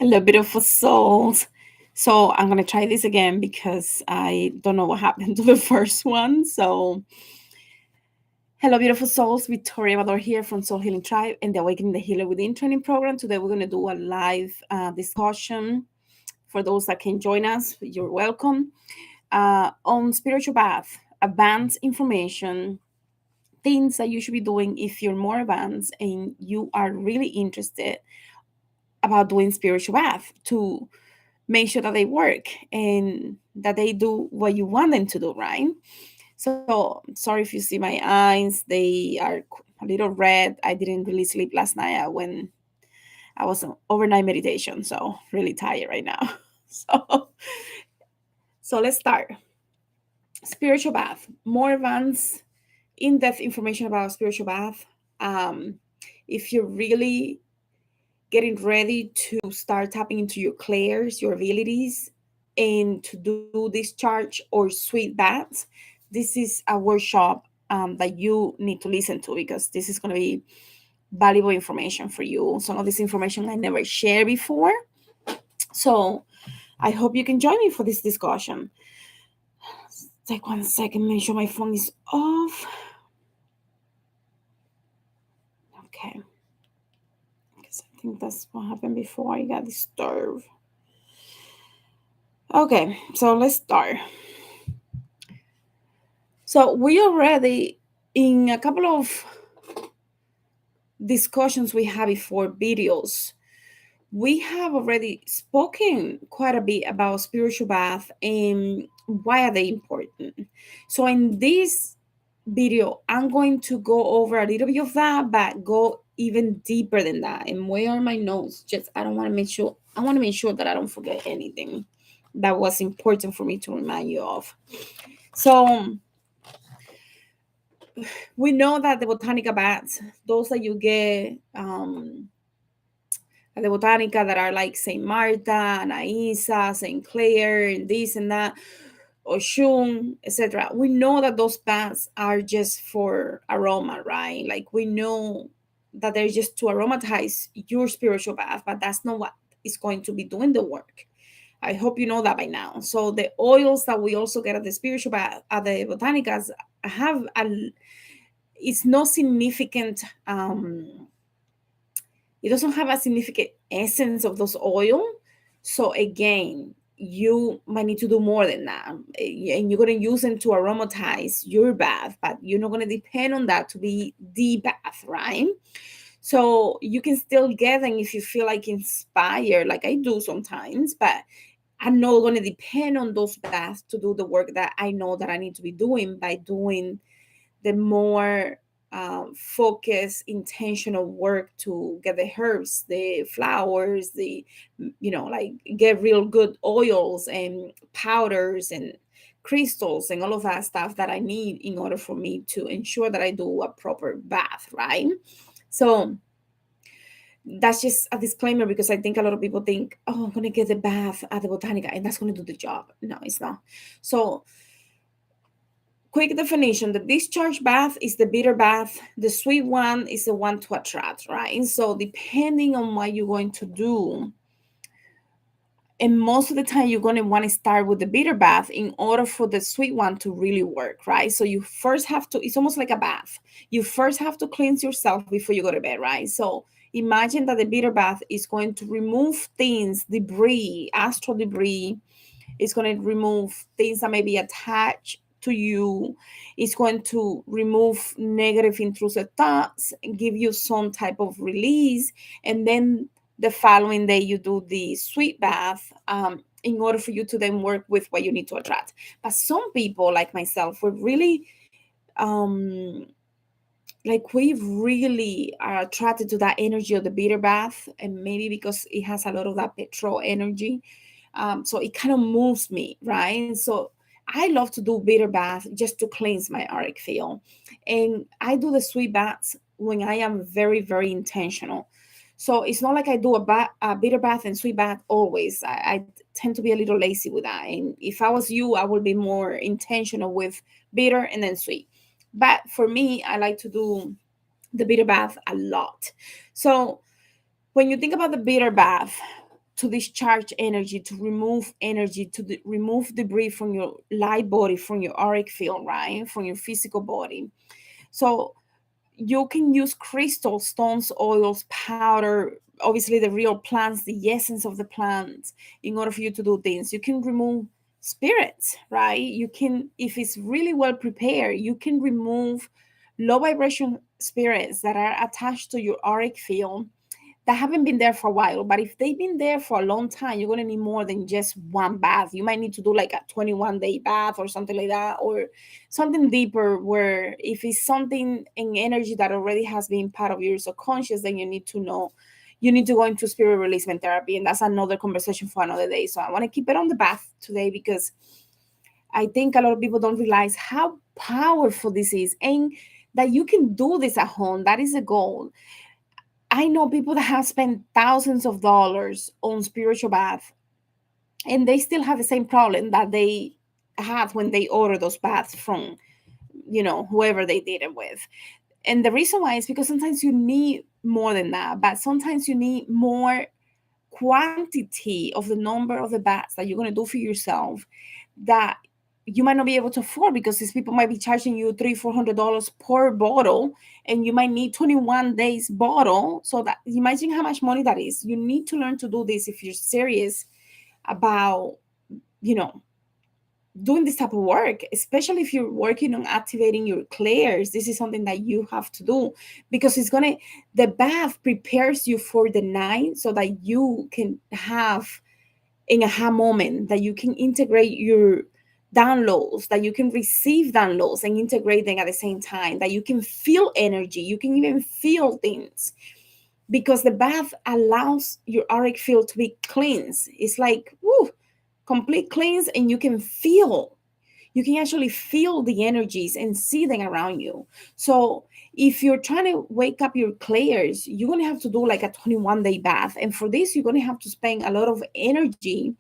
Hello, beautiful souls. So I'm gonna try this again because I don't know what happened to the first one. So hello, beautiful souls. Victoria Vador here from Soul Healing Tribe and the Awakening the Healer Within training program. Today we're gonna do a live discussion. For those that can join us, you're welcome. On spiritual bath, advanced information, things that you should be doing if you're more advanced and you are really interested about doing spiritual bath to make sure that they work and that they do what you want them to do, right? So sorry if you see my eyes, they are a little red. I didn't really sleep last night when I was on overnight meditation, so really tired right now. So so let's start. Spiritual bath, more advanced, in-depth information about spiritual bath. Um, if you're really getting ready to start tapping into your clairs, your abilities, and to do discharge or sweet baths, this is a workshop that you need to listen to because this is going to be valuable information for you. Some of this information I never shared before. So I hope you can join me for this discussion. Take 1 second, make sure my phone is off. Okay. Because I think that's what happened before I got disturbed. Okay, so let's start. So we already, in a couple of discussions we had before videos, we have already spoken quite a bit about spiritual bath and why are they important. So in this video, I'm going to go over a little bit of that, but go even deeper than that. And where are my notes? Just I want to make sure that I don't forget anything that was important for me to remind you of. So we know that the botanica baths, those that you get at the botanica that are like Saint Marta, Anaisa, Saint Clair, and this and that, Oshun, etc. We know that those baths are just for aroma, right? Like we know that they're just to aromatize your spiritual bath, but that's not what is going to be doing the work. I hope you know that by now. So the oils that we also get at the spiritual bath at the botanicas have a it's no significant it doesn't have a significant essence of those oil. So again, you might need to do more than that. And you're going to use them to aromatize your bath, but you're not going to depend on that to be the bath, right? So you can still get them if you feel like inspired, like I do sometimes, but I'm not going to depend on those baths to do the work that I know that I need to be doing by doing the more focused, intentional work to get the herbs, the flowers, like get real good oils and powders and crystals and all of that stuff that I need in order for me to ensure that I do a proper bath, right? So that's just a disclaimer because I think a lot of people think, oh, I'm going to get the bath at the Botanica and that's going to do the job. No, it's not. So quick definition: the discharge bath is the bitter bath, the sweet one is the one to attract, right? So depending on what you're going to do, and most of the time you're going to want to start with the bitter bath in order for the sweet one to really work, right? So you first have to, it's almost like a bath, you first have to cleanse yourself before you go to bed, right? So imagine that the bitter bath is going to remove things, debris, astral debris. It's going to remove things that may be attached to you. It's going to remove negative intrusive thoughts and give you some type of release. And then the following day, you do the sweet bath in order for you to then work with what you need to attract. But some people, like myself, we're really like we really are attracted to that energy of the bitter bath, and maybe because it has a lot of that petrol energy, so it kind of moves me, right? So I love to do bitter bath just to cleanse my auric field, and I do the sweet baths when I am very very intentional. So it's not like I do a bitter bath and sweet bath always. I tend to be a little lazy with that, and if I was you, I would be more intentional with bitter and then sweet. But for me, I like to do the bitter bath a lot. So when you think about the bitter bath, to discharge energy, to remove energy, to remove debris from your light body, from your auric field, right? From your physical body. So you can use crystals, stones, oils, powder, obviously the real plants, the essence of the plants, in order for you to do things. You can remove spirits, right? You can, if it's really well prepared, you can remove low vibration spirits that are attached to your auric field that haven't been there for a while. But if they've been there for a long time, you're gonna need more than just one bath. You might need to do like a 21-day bath or something like that, or something deeper, where if it's something in energy that already has been part of your subconscious, then you need to know, you need to go into spirit releasement therapy, and that's another conversation for another day. So I want to keep it on the bath today, because I think a lot of people don't realize how powerful this is, and that you can do this at home. That is the goal. I know people that have spent thousands of dollars on spiritual bath, and they still have the same problem that they had when they ordered those baths from, whoever they did it with. And the reason why is because sometimes you need more than that, but sometimes you need more quantity of the number of the baths that you're going to do for yourself, that you might not be able to afford, because these people might be charging you $300-400 per bottle, and you might need 21 days bottle. So that, imagine how much money that is. You need to learn to do this if you're serious about, you know doing this type of work, especially if you're working on activating your clairs. This is something that you have to do, because the bath prepares you for the night, so that you can have an aha moment, that you can integrate your downloads, that you can receive downloads and integrate them at the same time, that you can feel energy, you can even feel things, because the bath allows your auric field to be cleansed. It's like, woo, complete cleanse, and you can actually feel the energies and see them around you. So if you're trying to wake up your clairs, you're going to have to do like a 21-day bath, and for this you're going to have to spend a lot of energy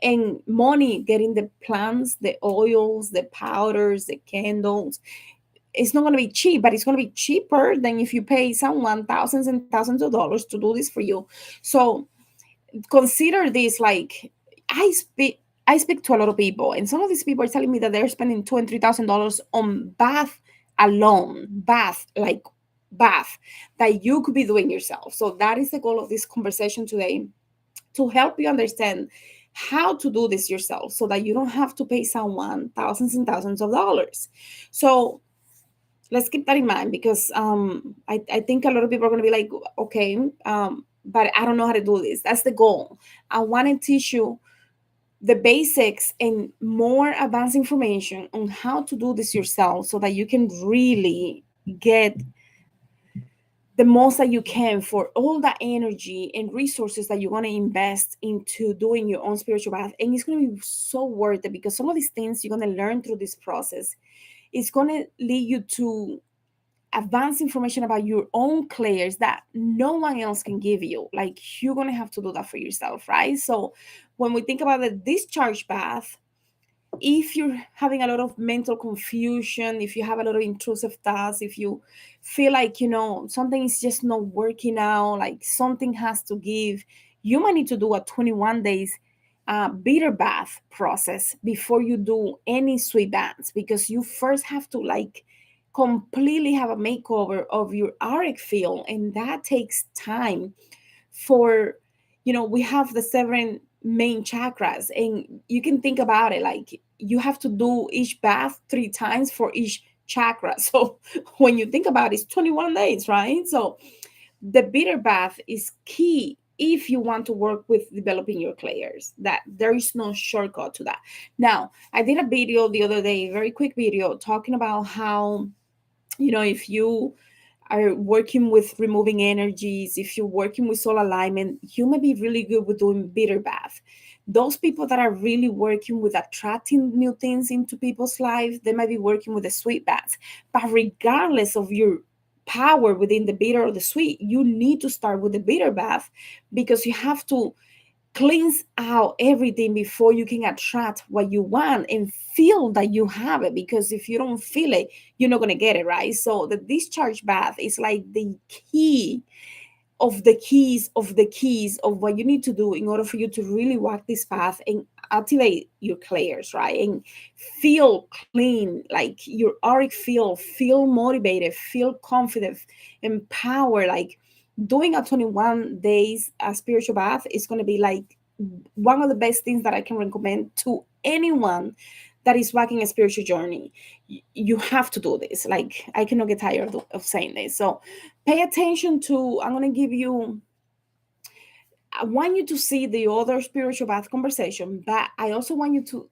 and money getting the plants, the oils, the powders, the candles. It's not going to be cheap, but it's going to be cheaper than if you pay someone thousands and thousands of dollars to do this for you. So consider this. Like, I speak I speak to a lot of people, and some of these people are telling me that they're spending $2,000 and $3,000 on bath alone, bath that you could be doing yourself. So that is the goal of this conversation today, to help you understand how to do this yourself, so that you don't have to pay someone thousands and thousands of dollars. So let's keep that in mind, because I think a lot of people are going to be like, okay, but I don't know how to do this. That's the goal. I want to teach you the basics and more advanced information on how to do this yourself, so that you can really get the most that you can for all the energy and resources that you want to invest into doing your own spiritual path. And it's going to be so worth it, because some of these things you're going to learn through this process, it's going to lead you to advanced information about your own clairs that no one else can give you. Like, you're going to have to do that for yourself, right? So when we think about the discharge path, if you're having a lot of mental confusion, if you have a lot of intrusive thoughts, if you feel like, something is just not working out, like something has to give, you might need to do a 21 days bitter bath process before you do any sweet baths, because you first have to like completely have a makeover of your auric field, and that takes time. For, we have the 7 main chakras, and you can think about it like you have to do each bath 3 times for each chakra. So when you think about it, it's 21 days, right? So the bitter bath is key if you want to work with developing your clairs. That there is no shortcut to that. Now, I did a video the other day, a very quick video, talking about how, if you are working with removing energies, if you're working with soul alignment, you may be really good with doing bitter bath. Those people that are really working with attracting new things into people's life, they might be working with the sweet baths. But regardless of your power within the bitter or the sweet, you need to start with the bitter bath, because you have to cleanse out everything before you can attract what you want and feel that you have it. Because if you don't feel it, you're not going to get it, right? So the discharge bath is like the key of the keys of what you need to do in order for you to really walk this path and activate your clairs, right? And feel clean, like your auric field, feel motivated, feel confident, empowered. Like doing a 21 days spiritual bath is going to be like one of the best things that I can recommend to anyone that is walking a spiritual journey. You have to do this. Like I cannot get tired of saying this. So pay attention to, I'm going to give you, I want you to see the other spiritual bath conversation, but I also want you to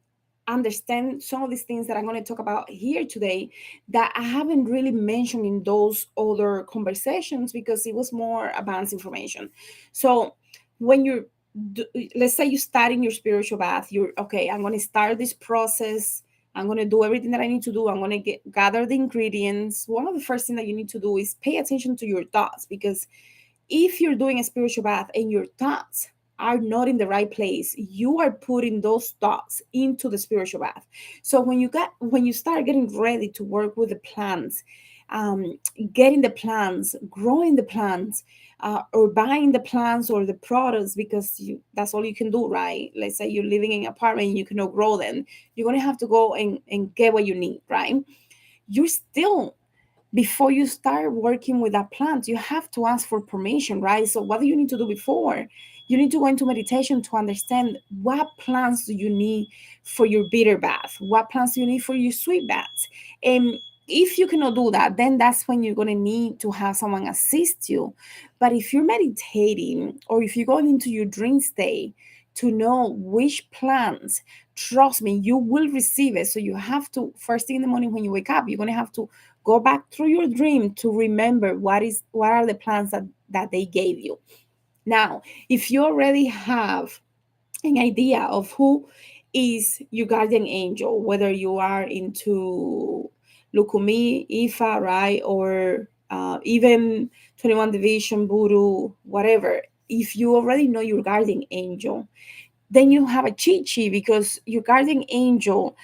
understand some of these things that I'm going to talk about here today that I haven't really mentioned in those other conversations because it was more advanced information. So when you're, let's say you start in your spiritual bath, you're okay, I'm going to start this process. I'm going to do everything that I need to do. I'm going to gather the ingredients. One of the first things that you need to do is pay attention to your thoughts, because if you're doing a spiritual bath and your thoughts are not in the right place, you are putting those thoughts into the spiritual bath. So when you start getting ready to work with the plants, um, getting the plants, growing the plants, or buying the plants or the products, because that's all you can do, right? Let's say you're living in an apartment and you cannot grow them, you're going to have to go and get what you need, right? You're still, before you start working with that plant, you have to ask for permission, right? So what do you need to do before? You need to go into meditation to understand what plants do you need for your bitter bath, what plants do you need for your sweet baths. And if you cannot do that, then that's when you're going to need to have someone assist you. But if you're meditating, or if you're going into your dream state to know which plants, trust me, you will receive it. So you have to, first thing in the morning when you wake up, you're going to have to go back through your dream to remember what are the plans that they gave you. Now, if you already have an idea of who is your guardian angel, whether you are into Lukumi, Ifa, right, or even 21 Division, Voodoo, whatever, if you already know your guardian angel, then you have a cheat sheet, because your guardian angel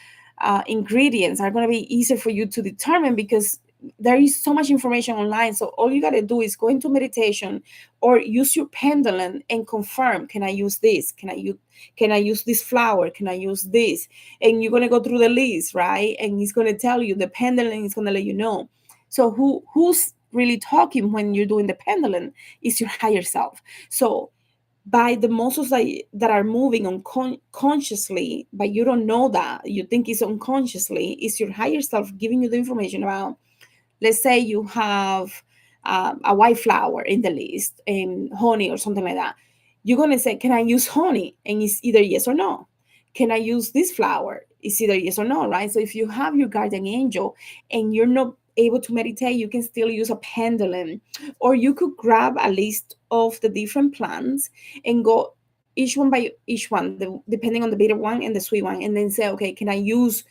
ingredients are going to be easier for you to determine, because there is so much information online. So all you got to do is go into meditation or use your pendulum and confirm, can I use this, can I use this flower, can I use this? And you're going to go through the list, right? And he's going to tell you, the pendulum is going to let you know. So who's really talking when you're doing the pendulum is your higher self. So by the muscles that are moving consciously, but you don't know that, you think it's unconsciously, it's your higher self giving you the information about, let's say you have a white flower in the list and honey or something like that. You're going to say, can I use honey? And it's either yes or no. Can I use this flower? It's either yes or no, right? So if you have your guardian angel and you're not able to meditate, you can still use a pendulum, or you could grab a list of the different plants and go each one by each one, depending on the bitter one and the sweet one, and then say, okay, can I use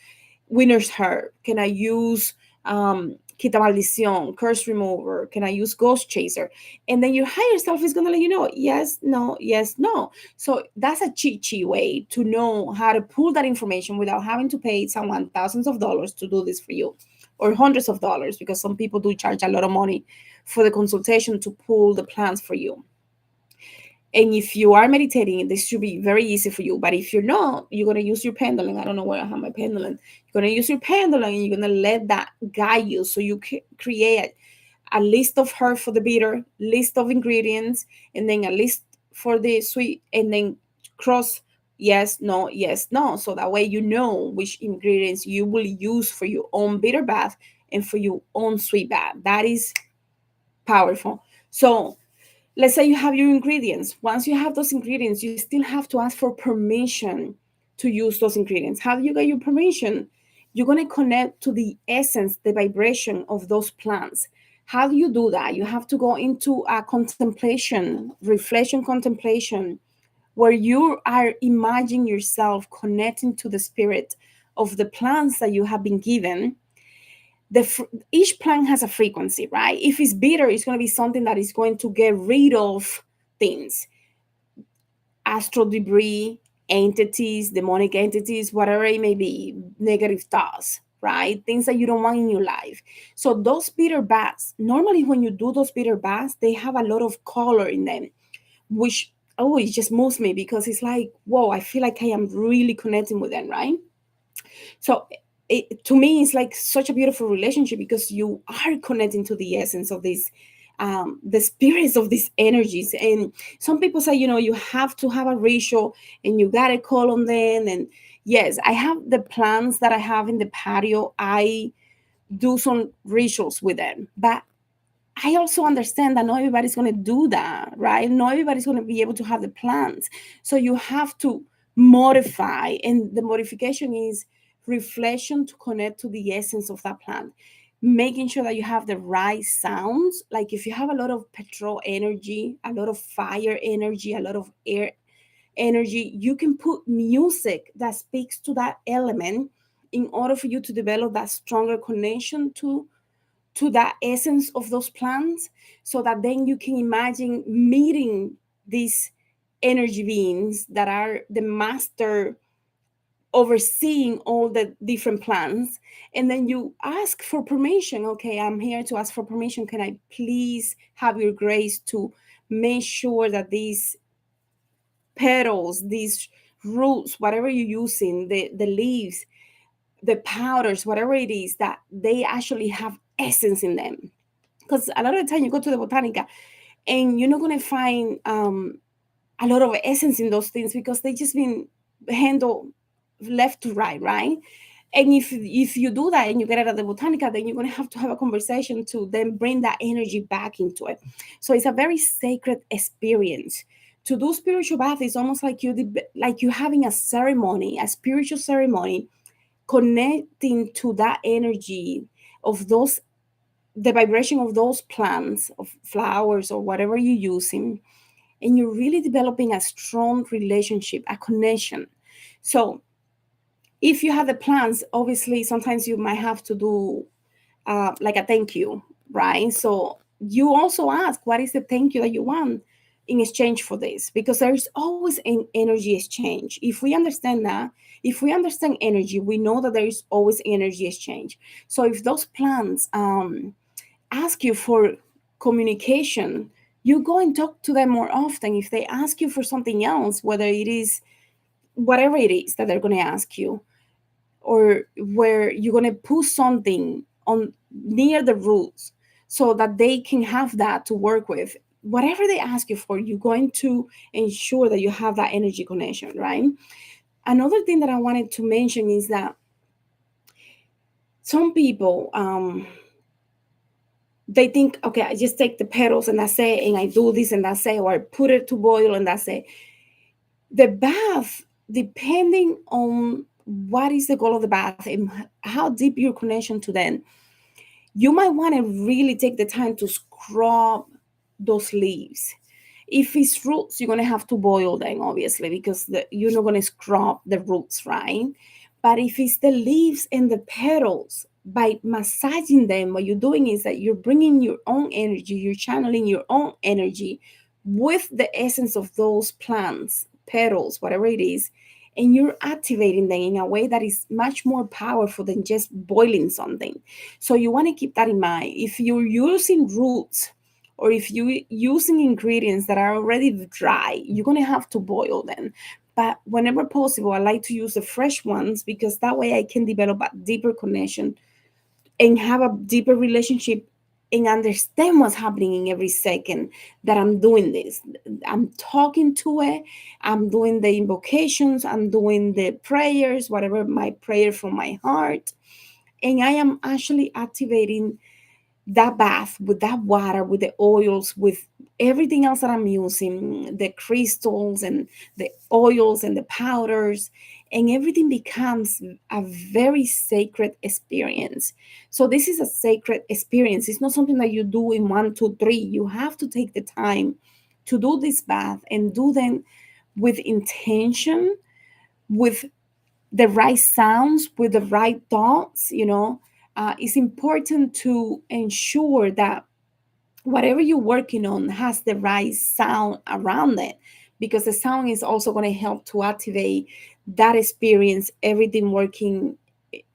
winner's herb? Can I use Quita Maldición, curse remover? Can I use ghost chaser? And then your higher self is going to let you know, yes, no, yes, no. So that's a cheat sheet way to know how to pull that information without having to pay someone thousands of dollars to do this for you, or hundreds of dollars, because some people do charge a lot of money for the consultation to pull the plans for you. And if you are meditating, this should be very easy for you. But if you're not, you're going to use your pendulum. I don't know where I have my pendulum. You're going to use your pendulum and you're going to let that guide you. So you create a list of herbs for the bitter, list of ingredients, and then a list for the sweet, and then cross yes, no, yes, no. So that way you know which ingredients you will use for your own bitter bath and for your own sweet bath. That is powerful. So let's say you have your ingredients. Once you have those ingredients, you still have to ask for permission to use those ingredients. How do you get your permission? You're going to connect to the essence, the vibration of those plants. How do you do that? You have to go into a contemplation, reflection contemplation, where you are imagining yourself connecting to the spirit of the plants that you have been given. Each plant has a frequency, right? If it's bitter, it's going to be something that is going to get rid of things, astral debris, entities, demonic entities, whatever it may be, negative thoughts. right? Things that you don't want in your life. So those bitter baths, normally when you do those bitter baths, they have a lot of color in them, which always just moves me because it's like, whoa, I feel like I am really connecting with them, right? So to me, it's like such a beautiful relationship because you are connecting to the essence of this, the spirits of these energies. And some people say, you have to have a ritual and you got to call on them. And yes, I have the plants that I have in the patio. I do some rituals with them, but I also understand that not everybody's going to do that, right? Not everybody's going to be able to have the plans. So you have to modify, and the modification is reflection to connect to the essence of that plant. Making sure that you have the right sounds. Like if you have a lot of petrol energy, a lot of fire energy, a lot of air energy, you can put music that speaks to that element in order for you to develop that stronger connection to that essence of those plants, so that then you can imagine meeting these energy beings that are the master overseeing all the different plants. And then you ask for permission. Okay, I'm here to ask for permission. Can I please have your grace to make sure that these petals, these roots, whatever you're using, the leaves, the powders, whatever it is, that they actually have essence in them. Because a lot of the time you go to the botanica and you're not going to find a lot of essence in those things because they just been handled left to right, right? And if you do that and you get it at the botanica, then you're going to have a conversation to then bring that energy back into it. So it's a very sacred experience. To do spiritual bath is almost like you having a ceremony, a spiritual ceremony, connecting to that energy of those, the vibration of those plants, of flowers or whatever you're using, and you're really developing a strong relationship, a connection. So if you have the plants, obviously sometimes you might have to do like a thank you, right? So you also ask, what is the thank you that you want in exchange for this? Because there's always an energy exchange. If we understand that, if we understand energy, we know that there is always energy exchange. So if those plants ask you for communication, you go and talk to them more often. If they ask you for something else, whether it is whatever it is that they're going to ask you, or where you're going to put something on near the roots so that they can have that to work with, whatever they ask you for, you're going to ensure that you have that energy connection, right? Another thing that I wanted to mention is that some people they think, okay, I just take the petals and that's it, and I do this and that's it, or I put it to boil and that's it. The bath, depending on what is the goal of the bath and how deep your connection to them, you might want to really take the time to scrub those leaves. If it's roots, you're going to have to boil them, obviously, because you're not going to scrub the roots, right? But if it's the leaves and the petals, by massaging them, what you're doing is that you're bringing your own energy, you're channeling your own energy with the essence of those plants, petals, whatever it is, and you're activating them in a way that is much more powerful than just boiling something. So you want to keep that in mind. If you're using roots, or if you're using ingredients that are already dry, you're going to have to boil them. But whenever possible, I like to use the fresh ones because that way I can develop a deeper connection and have a deeper relationship and understand what's happening in every second that I'm doing this. I'm talking to it, I'm doing the invocations, I'm doing the prayers, whatever my prayer from my heart. And I am actually activating that bath with that water, with the oils, with everything else that I'm using, the crystals and the oils and the powders, and everything becomes a very sacred experience. So this is a sacred experience. It's not something that you do in one, two, three. You have to take the time to do this bath and do them with intention, with the right sounds, with the right thoughts. It's important to ensure that whatever you're working on has the right sound around it, because the sound is also going to help to activate that experience, everything working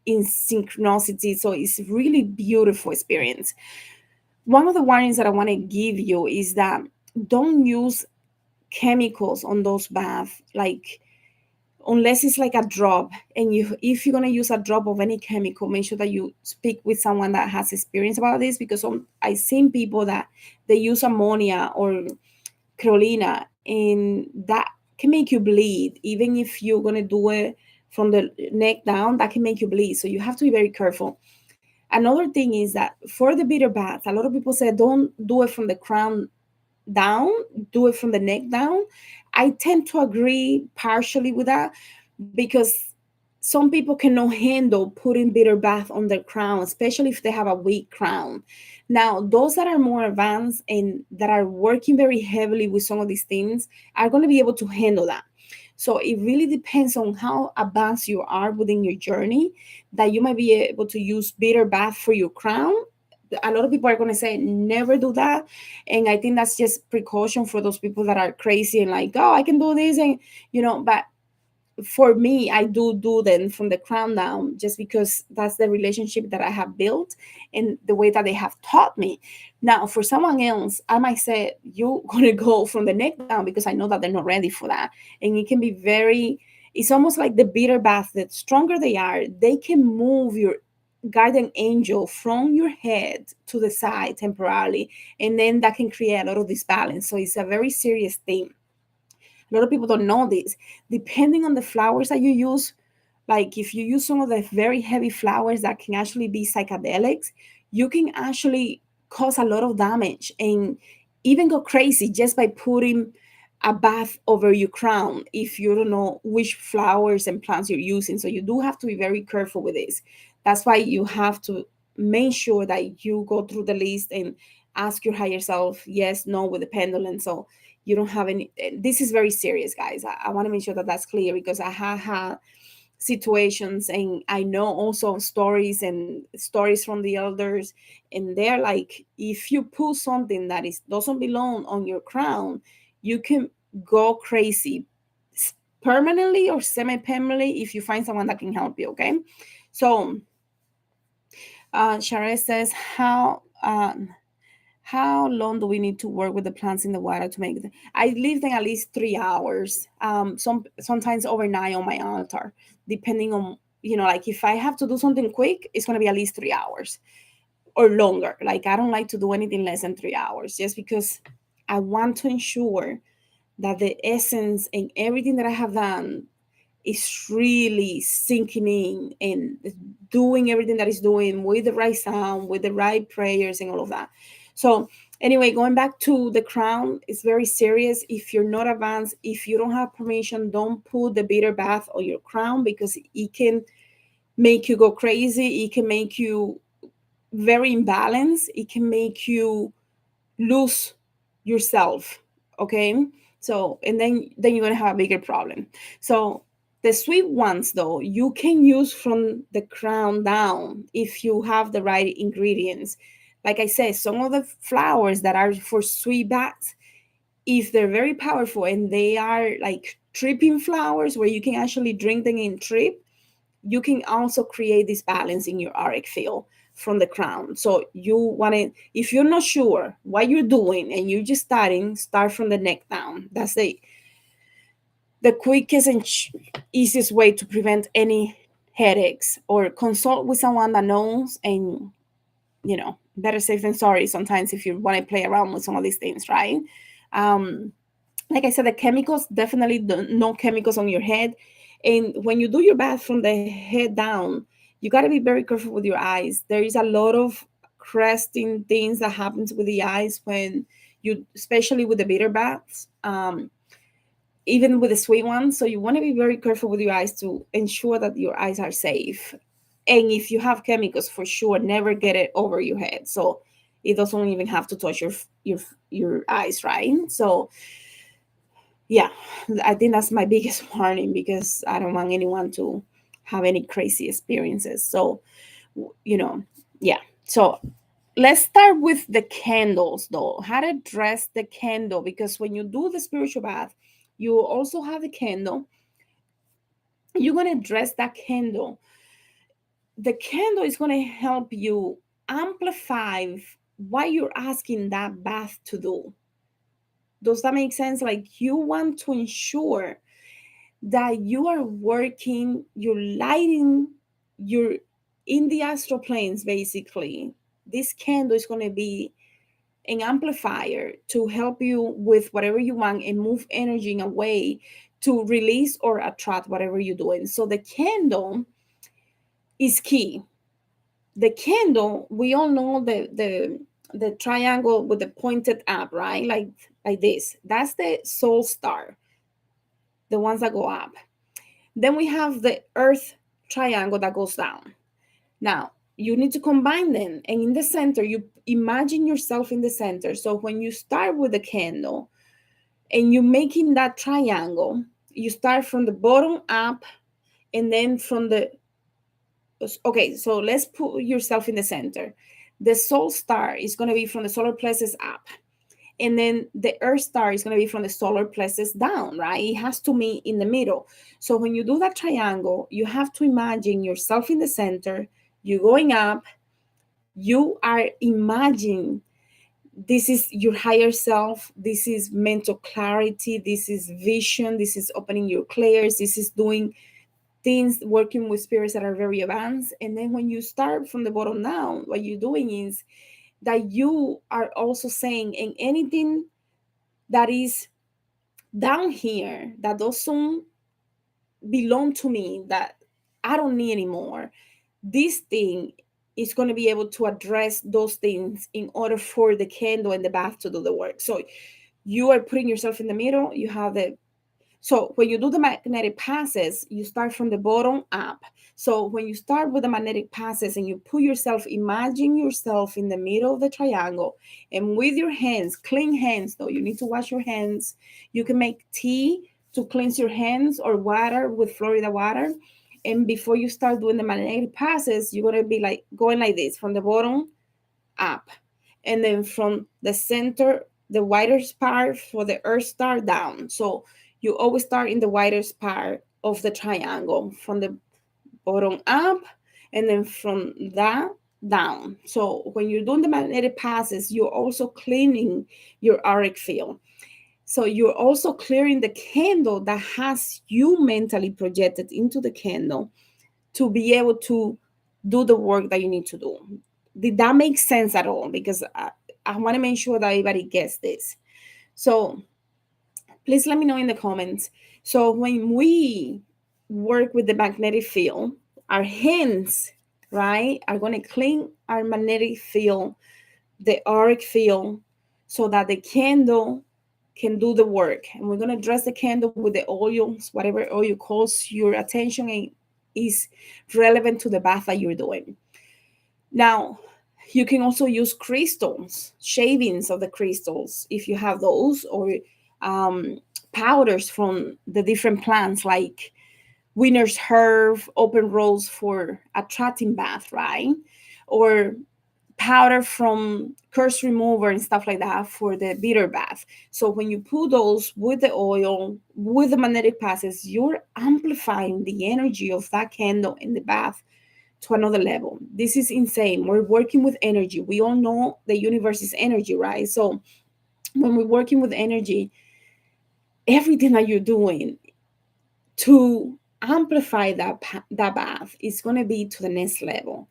in synchronicity. So it's really beautiful experience. One of the warnings that I want to give you is that don't use chemicals on those baths, like unless it's like a drop. And if you're going to use a drop of any chemical, make sure that you speak with someone that has experience about this, because I've seen people that they use ammonia or Carolina, and that can make you bleed. Even if you're going to do it from the neck down, that can make you bleed. So you have to be very careful. Another thing is that for the bitter bath, a lot of people say don't do it from the crown down, do it from the neck down. I tend to agree partially with that, because some people cannot handle putting bitter bath on their crown, especially if they have a weak crown. Now, those that are more advanced and that are working very heavily with some of these things are going to be able to handle that. So it really depends on how advanced you are within your journey, that you might be able to use bitter bath for your crown. A lot of people are going to say never do that, and I think that's just precaution for those people that are crazy and like, oh, I can do this, and but for me, I do them from the crown down, just because that's the relationship that I have built and the way that they have taught me. Now, for someone else, I might say you're gonna go from the neck down, because I know that they're not ready for that, and it can be very. It's almost like the bitter bath. The stronger they are, they can move your guardian angel from your head to the side temporarily, and then that can create a lot of disbalance. So it's a very serious thing. A lot of people don't know this. Depending on the flowers that you use, like if you use some of the very heavy flowers that can actually be psychedelics, you can actually cause a lot of damage and even go crazy just by putting a bath over your crown if you don't know which flowers and plants you're using. So you do have to be very careful with this. That's why you have to make sure that you go through the list and ask your higher self yes, no, with the pendulum. So you don't have any. This is very serious, guys. I want to make sure that that's clear, because I have had situations and I know also stories and stories from the elders, and they're like, if you put something that is doesn't belong on your crown, you can go crazy permanently or semi-permanently if you find someone that can help you. Okay, so Shara says, how long do we need to work with the plants in the water to make it? I leave them at least 3 hours. Sometimes overnight on my altar, depending on, like if I have to do something quick, it's gonna be at least 3 hours or longer. Like I don't like to do anything less than 3 hours, just because I want to ensure that the essence and everything that I have done is really sinking in and doing everything that it's doing with the right sound, with the right prayers and all of that. So anyway, going back to the crown, it's very serious. If you're not advanced, if you don't have permission, don't put the bitter bath on your crown, because it can make you go crazy. It can make you very imbalanced. It can make you lose yourself. Okay, so and then you're gonna have a bigger problem. So the sweet ones, though, you can use from the crown down if you have the right ingredients. Like I said, some of the flowers that are for sweet baths, if they're very powerful and they are like tripping flowers where you can actually drink them in trip, you can also create this balance in your auric field from the crown. So you want to, if you're not sure what you're doing and you're just starting, start from the neck down. That's the quickest and easiest way to prevent any headaches, or consult with someone that knows. And better safe than sorry sometimes if you want to play around with some of these things, right? um like I said, the chemicals, definitely no chemicals on your head. And when you do your bath from the head down, you got to be very careful with your eyes. There is a lot of cresting things that happens with the eyes when you, especially with the bitter baths, even with the sweet ones. So you want to be very careful with your eyes to ensure that your eyes are safe. And if you have chemicals, for sure, never get it over your head. So it doesn't even have to touch your eyes, right? So yeah, I think that's my biggest warning, because I don't want anyone to have any crazy experiences. So, you know, yeah. So let's start with the candles, though. How to dress the candle, because when you do the spiritual bath, you also have the candle. You're going to dress that candle the candle is going to help you amplify what you're asking that bath to do. Does that make sense? Like, you want to ensure that you are working, you're lighting, you're in the astral planes, basically. This candle is going to be an amplifier to help you with whatever you want and move energy in a way to release or attract whatever you're doing. So the candle is key. The candle, we all know the triangle with the pointed up, right? Like this. That's the soul star, the ones that go up. Then we have the earth triangle that goes down. Now, you need to combine them. And in the center, you imagine yourself in the center. So when you start with the candle and you're making that triangle, you start from the bottom up and then from the, okay, so let's put yourself in the center. The soul star is going to be from the solar plexus up. And then the earth star is going to be from the solar plexus down, right? It has to be in the middle. So when you do that triangle, you have to imagine yourself in the center, you're going up, you are imagining this is your higher self, this is mental clarity, this is vision, this is opening your clairs, this is doing things, working with spirits that are very advanced. And then when you start from the bottom down, what you're doing is that you are also saying, in anything that is down here that doesn't belong to me, that I don't need anymore, this thing is going to be able to address those things in order for the candle and the bath to do the work. So you are putting yourself in the middle. You have the, so when you do the magnetic passes, you start from the bottom up. So when you start with the magnetic passes and you put yourself, imagine yourself in the middle of the triangle, and with your hands, clean hands though, you need to wash your hands. You can make tea to cleanse your hands or water with Florida water. And before you start doing the magnetic passes, you're going to be like going like this from the bottom up. And then from the center, the widest part for the earth star down. So you always start in the widest part of the triangle from the bottom up and then from that down. So when you're doing the magnetic passes, you're also cleaning your auric field. So you're also clearing the candle that has you mentally projected into the candle to be able to do the work that you need to do. Did that make sense at all? Because I want to make sure that everybody gets this. So please let me know in the comments. So when we work with the magnetic field, our hands, right, are going to clean our magnetic field, the auric field, so that the candle can do the work. And we're going to dress the candle with the oils, whatever oil calls your attention and is relevant to the bath that you're doing. Now, you can also use crystals, shavings of the crystals, if you have those, or um, powders from the different plants, like winter's herb, open rose for attracting bath, right? Or powder from curse remover and stuff like that for the bitter bath. So when you put those with the oil, with the magnetic passes, you're amplifying the energy of that candle in the bath to another level. This is insane. We're working with energy. We all know the universe is energy, right? So when we're working with energy, everything that you're doing to amplify that bath is going to be to the next level.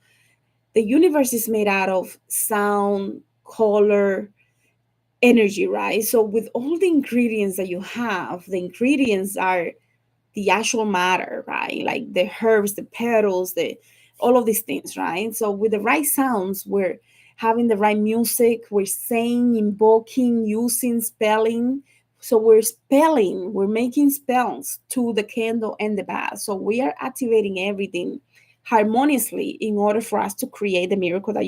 The universe is made out of sound, color, energy, right? So with all the ingredients that you have, the ingredients are the actual matter, right? Like the herbs, the petals, the all of these things, right? So with the right sounds, we're having the right music, we're saying, invoking, using, spelling. So we're spelling, we're making spells to the candle and the bath. So we are activating everything harmoniously in order for us to create the miracle that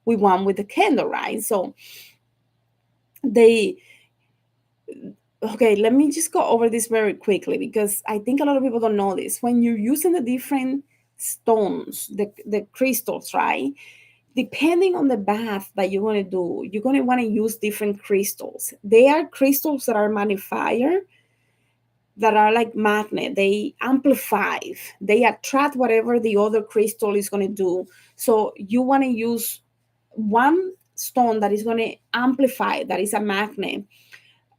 we want with the candle, right? So they okay, let me just go over this very quickly because I think a lot of people don't know this. When you're using the different stones, the crystals, right? Depending on the bath that you're going to do, you're going to want to use different crystals. They are crystals that are magnifier that are like magnet. They amplify, they attract whatever the other crystal is going to do. So you want to use one stone that is going to amplify, that is a magnet,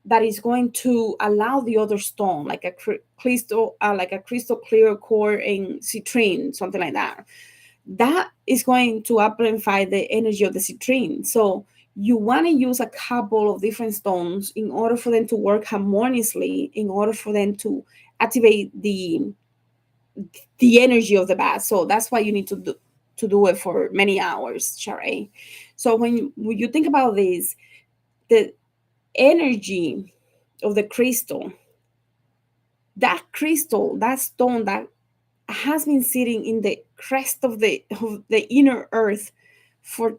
that is going to allow the other stone, like a crystal, like a crystal clear core in citrine, something like that, that is going to amplify the energy of the citrine. So you want to use a couple of different stones in order for them to work harmoniously, in order for them to activate the energy of the bath. So that's why you need to do it for many hours, Sheree. So when you think about this, the energy of the crystal, that crystal, that stone that has been sitting in the crest of the inner earth for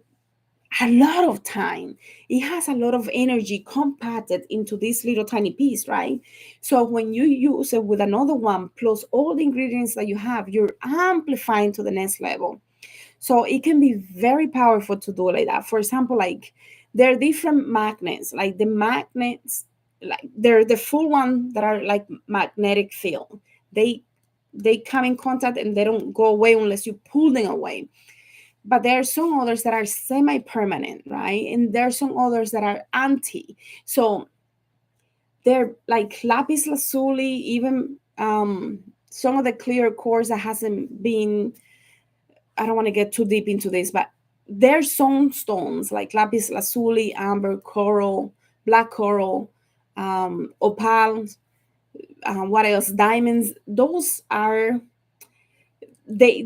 a lot of time. It has a lot of energy compacted into this little tiny piece, right? So when you use it with another one, plus all the ingredients that you have, you're amplifying to the next level. So it can be very powerful to do it like that. For example, like there are different magnets, like the magnets, like they're the full one that are like magnetic field. They they come in contact and they don't go away unless you pull them away. But there are some others that are semi-permanent, right? And there are some others that are anti. So they're like lapis lazuli, even some of the clear cores that hasn't been, I don't want to get too deep into this, but there's some stones like lapis lazuli, amber, coral, black coral, opal, what else? Diamonds. Those are, they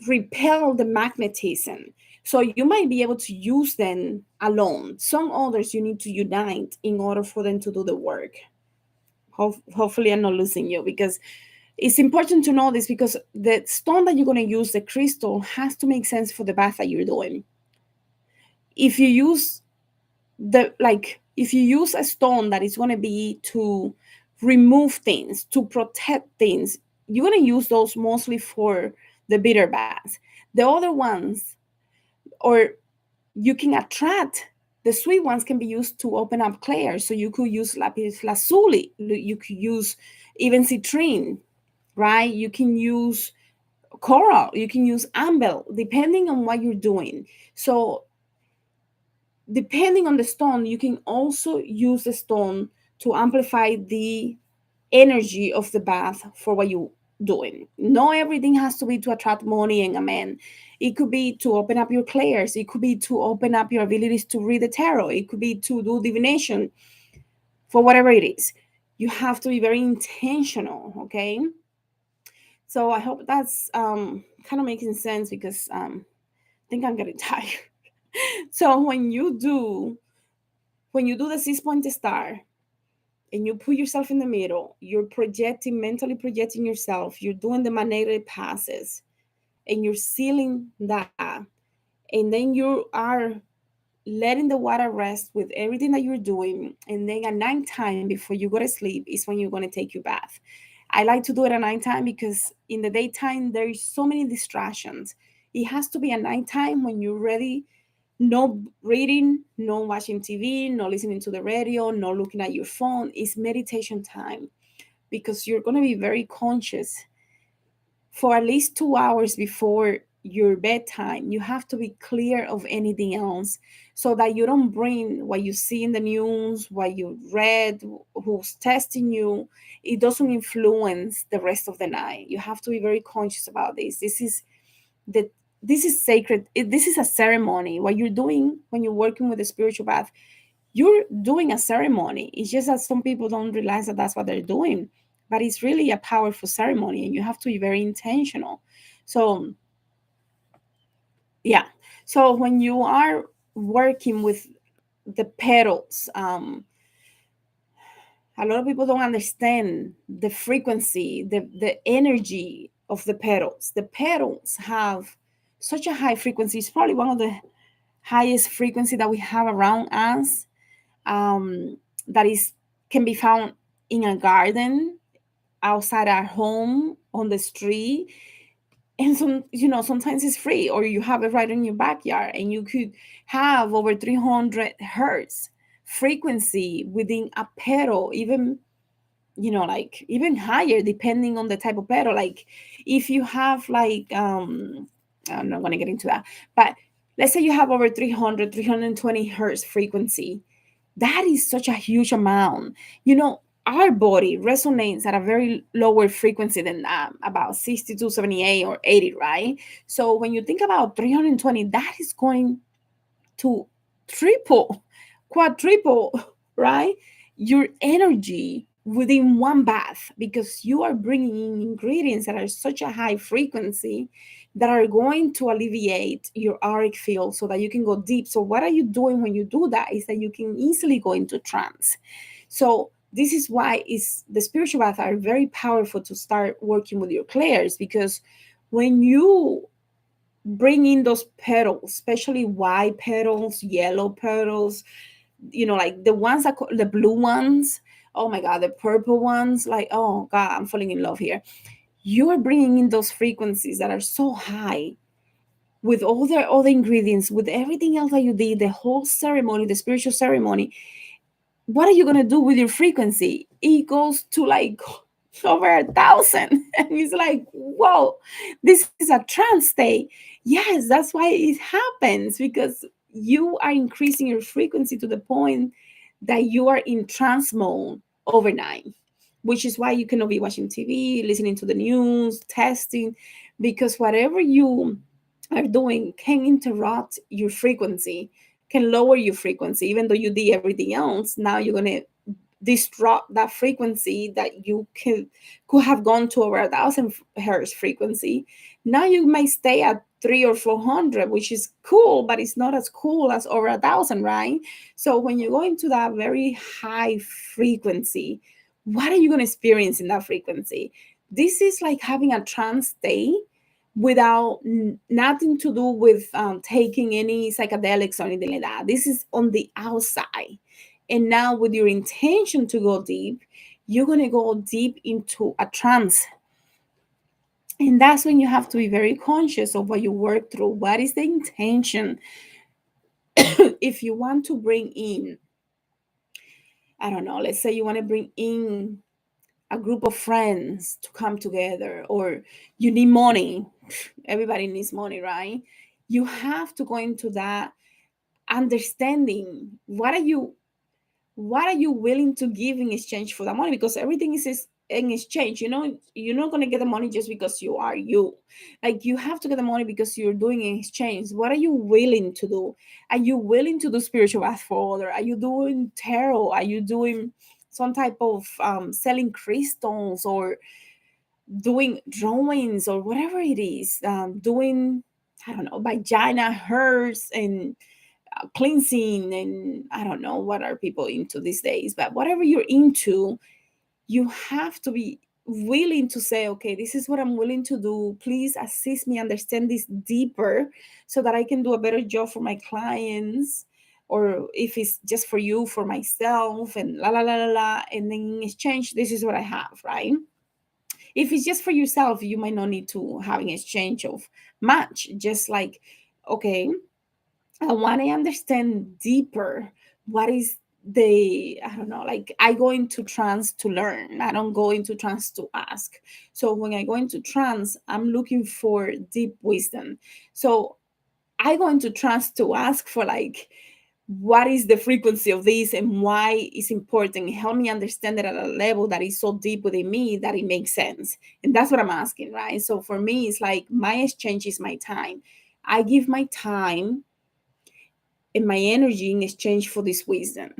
repel the magnetism. So you might be able to use them alone. Some others you need to unite in order for them to do the work. Hopefully I'm not losing you, because it's important to know this, because the stone that you're going to use, the crystal, has to make sense for the bath that you're doing. If you use if you use a stone that is going to be to remove things, to protect things, you're going to use those mostly for the bitter baths. The other ones, or you can attract, the sweet ones can be used to open up clairs. So you could use lapis lazuli, you could use even citrine, right? You can use coral, you can use amber, depending on what you're doing. So depending on the stone, you can also use the stone to amplify the energy of the bath for what you're doing. Not everything has to be to attract money and a man. It could be to open up your clairs. It could be to open up your abilities to read the tarot. It could be to do divination, for whatever it is. You have to be very intentional, okay? So I hope that's kind of making sense, because I think I'm getting tired. So when you do the 6 point star and you put yourself in the middle, you're projecting, mentally projecting yourself, you're doing the magnetic passes, and you're sealing that. And then you are letting the water rest with everything that you're doing. And then at nighttime, before you go to sleep, is when you're going to take your bath. I like to do it at nighttime, because in the daytime, there is so many distractions. It has to be at nighttime when you're ready. No reading, no watching TV, no listening to the radio, no looking at your phone. It's meditation time, because you're going to be very conscious for at least 2 hours before your bedtime. You have to be clear of anything else, so that you don't bring what you see in the news, what you read, who's testing you. It doesn't influence the rest of the night. You have to be very conscious about this. The this is sacred. This is a ceremony. What you're doing when you're working with a spiritual bath, you're doing a ceremony. It's just that some people don't realize that that's what they're doing, but it's really a powerful ceremony, and you have to be very intentional. So yeah. So when you are working with the petals, a lot of people don't understand the frequency, the energy of the petals. The petals have such a high frequency. It's probably one of the highest frequency that we have around us, that is can be found in a garden, outside our home, on the street. And sometimes it's free, or you have it right in your backyard, and you could have over 300 hertz frequency within a petal, even, like even higher depending on the type of petal. Like if you have like I'm not going to get into that, but let's say you have over 320 hertz frequency. That is such a huge amount. Our body resonates at a very lower frequency than that, about 62, 78, or 80, right? So when you think about 320, that is going to triple, quadruple, right? Your energy within one bath, because you are bringing in ingredients that are such a high frequency that are going to alleviate your auric field so that you can go deep. So what are you doing when you do that is that you can easily go into trance. So this is why is the spiritual baths are very powerful to start working with your clairs, because when you bring in those petals, especially white petals, yellow petals, like the ones the blue ones, oh my God, the purple ones, like, oh God, I'm falling in love here. You are bringing in those frequencies that are so high with all the ingredients, with everything else that you did, the whole ceremony, the spiritual ceremony. What are you going to do with your frequency? It goes to like over 1,000. And it's like, whoa, this is a trance state. Yes, that's why it happens, because you are increasing your frequency to the point that you are in trance mode overnight, which is why you cannot be watching TV, listening to the news, testing, because whatever you are doing can interrupt your frequency, can lower your frequency. Even though you did everything else, now you're going to disrupt that frequency that you could have gone to over 1,000 hertz frequency. Now you may stay at 300 or 400, which is cool, but it's not as cool as over 1,000, right? So when you go into that very high frequency, what are you going to experience in that frequency? This is like having a trance state without nothing to do with taking any psychedelics or anything like that. This is on the outside. And now, with your intention to go deep, you're going to go deep into a trance. And that's when you have to be very conscious of what you work through. What is the intention? If you want to bring in, I don't know, let's say you want to bring in a group of friends to come together, or you need money. Everybody needs money, right? You have to go into that understanding. What are you willing to give in exchange for that money? Because everything is in exchange. You're not going to get the money just because you are you. Like, you have to get the money because you're doing in exchange. What are you willing to do? Are you willing to do spiritual bath for other? Are you doing tarot? Are you doing some type of selling crystals, or doing drawings, or whatever it is, doing, I don't know, vagina hers and cleansing, and I don't know what are people into these days, but whatever you're into, you have to be willing to say, okay, this is what I'm willing to do. Please assist me understand this deeper so that I can do a better job for my clients, or if it's just for you, for myself, and la la la la la. And then in exchange, this is what I have, right? If it's just for yourself, you might not need to have an exchange of much. Just like, okay, I want to understand deeper what is I don't know, like, I go into trance to learn. I don't go into trance to ask. So when I go into trance, I'm looking for deep wisdom. So I go into trance to ask for, like, what is the frequency of this and why it's important. Help me understand it at a level that is so deep within me that it makes sense. And that's what I'm asking, right? So for me, it's like my exchange is my time. I give my time and my energy in exchange for this wisdom.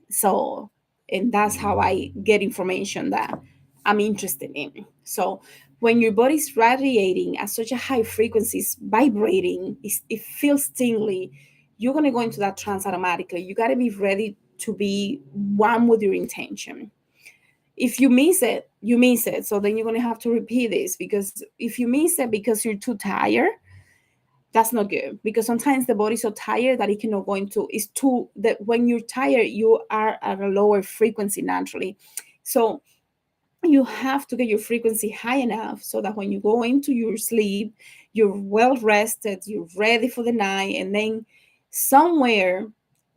So, and that's how I get information that I'm interested in. So, when your body's radiating at such a high frequency, it's vibrating, it feels tingly, you're going to go into that trance automatically. You got to be ready to be one with your intention. If you miss it, you miss it. So then you're going to have to repeat this, because if you miss it because you're too tired, that's not good, because sometimes the body's so tired that it cannot go into, it's too, that when you're tired you are at a lower frequency naturally. So you have to get your frequency high enough so that when you go into your sleep, you're well rested, you're ready for the night. And then somewhere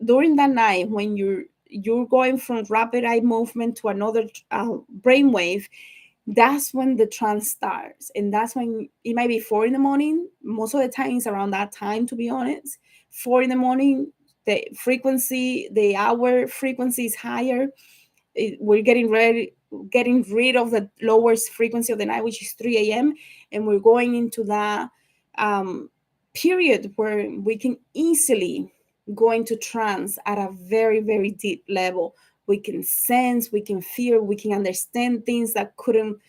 during that night, when you're you're going from rapid eye movement to another brainwave, that's when the trance starts. And that's when it might be 4 in the morning. Most of the time it's around that time, to be honest. 4 in the morning, the frequency, the hour frequency is higher. We're getting rid of the lowest frequency of the night, which is 3 a.m. And we're going into that um, period where we can easily go into trance at a very, very deep level. We can sense, we can feel, we can understand things that couldn't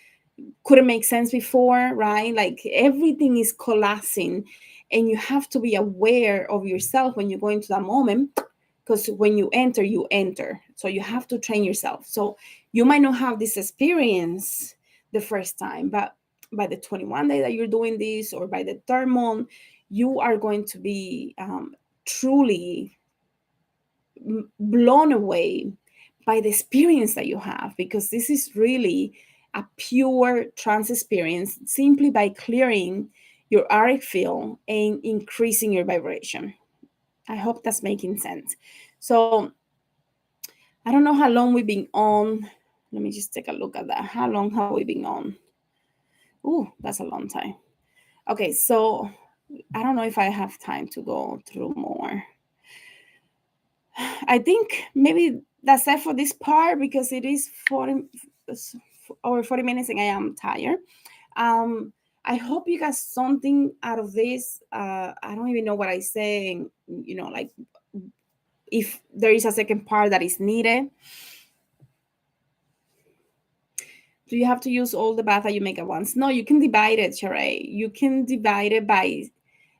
make sense before, right? Like everything is collapsing, and you have to be aware of yourself when you go into that moment, because when you enter, you enter. So you have to train yourself. So you might not have this experience the first time, but by the 21 day that you're doing this, or by the third month, you are going to be truly blown away by the experience that you have, because this is really a pure trance experience simply by clearing your auric field and increasing your vibration. I hope that's making sense. So I don't know how long we've been on. Let me just take a look at that. How long have we been on? Ooh, that's a long time. Okay, so I don't know if I have time to go through more. I think maybe that's it for this part, because it is 40 over 40 minutes and I am tired. Um, I hope you got something out of this. I don't even know what I say, like if there is a second part that is needed. Do you have to use all the bath that you make at once? No, you can divide it, Sheree. You can divide it by,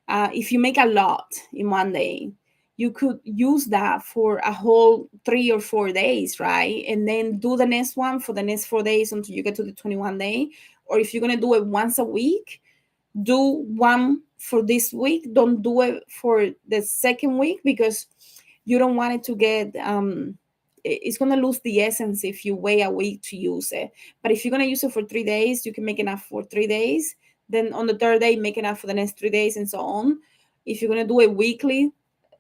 if you make a lot in one day, you could use that for a whole 3 or 4 days, right? And then do the next one for the next 4 days until you get to the 21 day. Or if you're going to do it once a week, do one for this week. Don't do it for the second week, because you don't want it to get it's going to lose the essence if you wait a week to use it. But if you're going to use it for 3 days, you can make enough for 3 days. Then on the third day, make enough for the next 3 days, and so on. If you're going to do it weekly,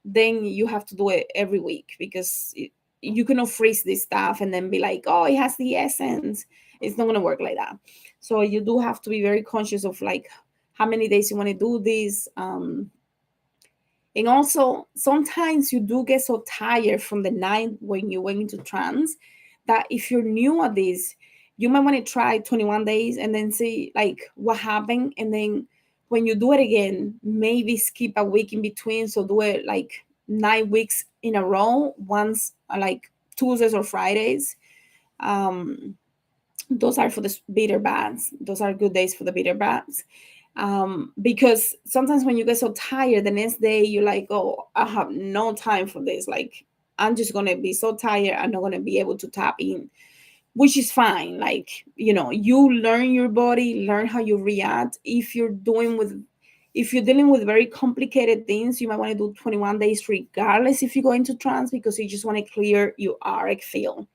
then you have to do it every week, because you cannot freeze this stuff and then be like, oh, it has the essence. It's not going to work like that. So you do have to be very conscious of like how many days you want to do this. And also, sometimes you do get so tired from the night when you went into trance, that if you're new at this, you might want to try 21 days and then see like what happened. And then when you do it again, maybe skip a week in between. So do it like 9 weeks in a row, once like Tuesdays or Fridays. Those are for the bitter baths. Those are good days for the bitter baths. Because sometimes when you get so tired, the next day you're like, oh, I have no time for this. Like, I'm just going to be so tired, I'm not going to be able to tap in, which is fine. Like, you learn your body, learn how you react. If you're dealing with very complicated things, you might want to do 21 days regardless if you go into trance, because you just want to clear your auric field.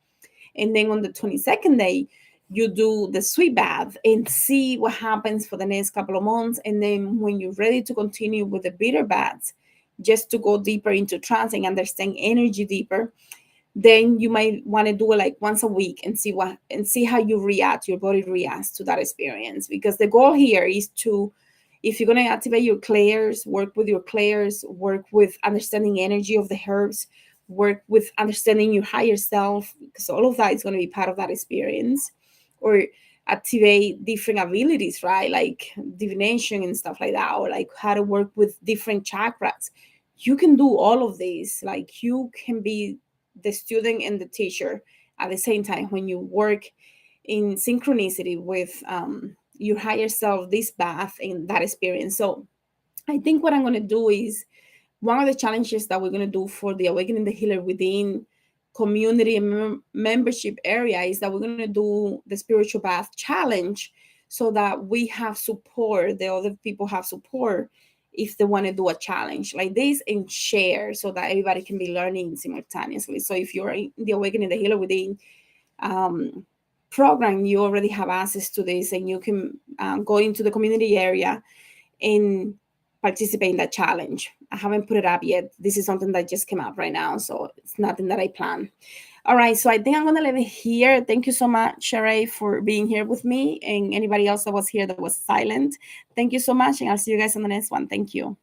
And then on the 22nd day, you do the sweet bath and see what happens for the next couple of months. And then when you're ready to continue with the bitter baths, just to go deeper into trance and understand energy deeper, then you might want to do it like once a week and see how you react, your body reacts to that experience. Because the goal here is to, if you're going to activate your clairs, work with your clairs, work with understanding energy of the herbs, work with understanding your higher self, because all of that is going to be part of that experience. Or activate different abilities, right? Like divination and stuff like that, or like how to work with different chakras. You can do all of these. Like you can be the student and the teacher at the same time when you work in synchronicity with your higher self, this path and that experience. So I think what I'm going to do is, one of the challenges that we're going to do for the Awakening the Healer Within community and membership area is that we're going to do the spiritual bath challenge, so that we have support, the other people have support if they want to do a challenge like this, and share so that everybody can be learning simultaneously. So if you're in the Awakening the Healer Within um, program, you already have access to this, and you can go into the community area and participate in that challenge. I haven't put it up yet. This is something that just came up right now, so it's nothing that I plan. All right, so I think I'm gonna leave it here. Thank you so much, Sheree, for being here with me, and anybody else that was here that was silent. Thank you so much, and I'll see you guys on the next one. Thank you.